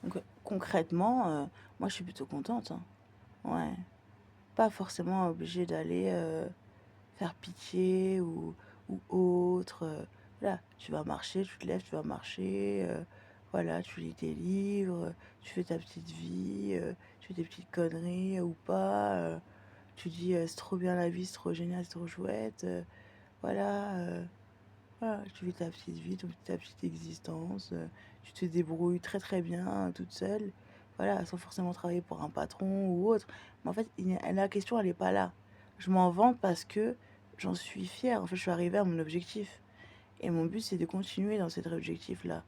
Donc, concrètement, moi, je suis plutôt contente, hein. Ouais. Pas forcément obligée d'aller faire pitié ou autre. Voilà, tu vas marcher, tu te lèves, tu vas marcher. Voilà, tu lis tes livres, tu fais ta petite vie, tu fais tes petites conneries ou pas. Tu dis c'est trop bien la vie, c'est trop génial, c'est trop chouette. Voilà, voilà, tu vis ta petite vie, ta petite existence. Tu te débrouilles très très bien toute seule. Voilà, sans forcément travailler pour un patron ou autre. Mais en fait, la question, elle n'est pas là. Je m'en vante parce que j'en suis fière. En fait, je suis arrivée à mon objectif. Et mon but, c'est de continuer dans cet objectif-là.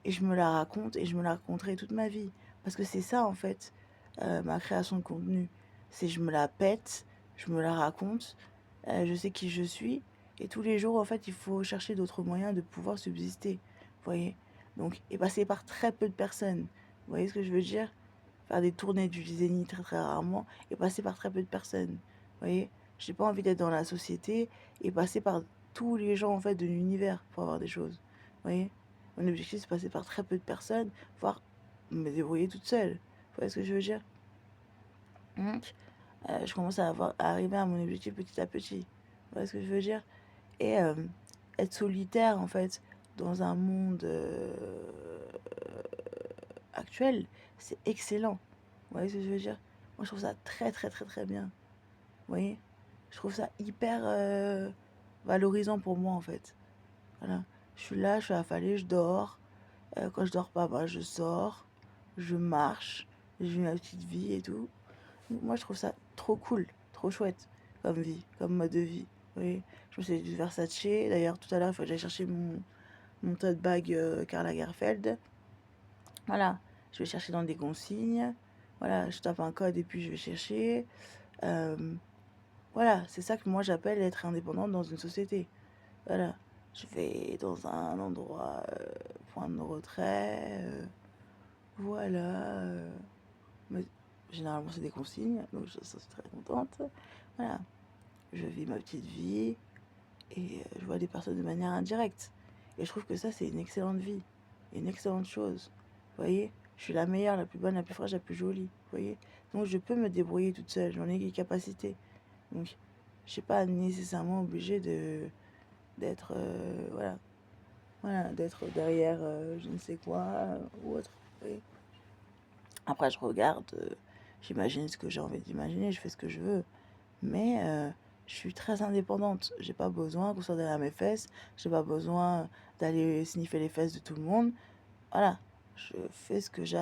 Et je me la raconte et je me la raconterai toute ma vie. Parce que c'est ça, en fait, ma création de contenu. C'est je me la pète, je me la raconte, je sais qui je suis. Et tous les jours, en fait, il faut chercher d'autres moyens de pouvoir subsister. Vous voyez? Donc, et passer par très peu de personnes. Vous voyez ce que je veux dire? Faire des tournées du Zénith très très rarement et passer par très peu de personnes. Vous voyez? J'ai pas envie d'être dans la société et passer par tous les gens en fait de l'univers pour avoir des choses. Vous voyez? Mon objectif c'est passer par très peu de personnes, voire me débrouiller toute seule. Vous voyez ce que je veux dire? Donc, je commence à arriver à mon objectif petit à petit. Vous voyez ce que je veux dire? Et être solitaire en fait dans un monde actuel, c'est excellent. Vous voyez ce que je veux dire? Moi, je trouve ça très, très, très, très bien. Vous voyez? Je trouve ça hyper valorisant pour moi, en fait. Voilà. Je suis là, je suis affalée, je dors. Quand je dors pas, bah, je sors, je marche, je vis ma petite vie et tout. Moi, je trouve ça trop cool, trop chouette comme vie, comme mode de vie. Vous voyez? Je me suis dit du Versace. D'ailleurs, tout à l'heure, il faut que j'aille chercher mon tote bag Karl Lagerfeld. Voilà, je vais chercher dans des consignes. Voilà, je tape un code et puis je vais chercher. Euh, voilà, c'est ça que moi j'appelle être indépendante dans une société. Voilà, je vais dans un endroit, point de retrait. Voilà. Mais généralement c'est des consignes, donc je suis très contente. Voilà, je vis ma petite vie et je vois des personnes de manière indirecte. Et je trouve que ça c'est une excellente vie, une excellente chose. Vous voyez, je suis la meilleure, la plus bonne, la plus fraîche, la plus jolie. Vous voyez, donc je peux me débrouiller toute seule, j'en ai les capacités. Donc je suis pas nécessairement obligée d'être voilà, d'être derrière je ne sais quoi ou autre. Vous voyez. Après je regarde, j'imagine ce que j'ai envie d'imaginer, je fais ce que je veux. Mais je suis très indépendante. J'ai pas besoin qu'on soit derrière mes fesses. J'ai pas besoin d'aller sniffer les fesses de tout le monde. Voilà, je fais ce que j'ai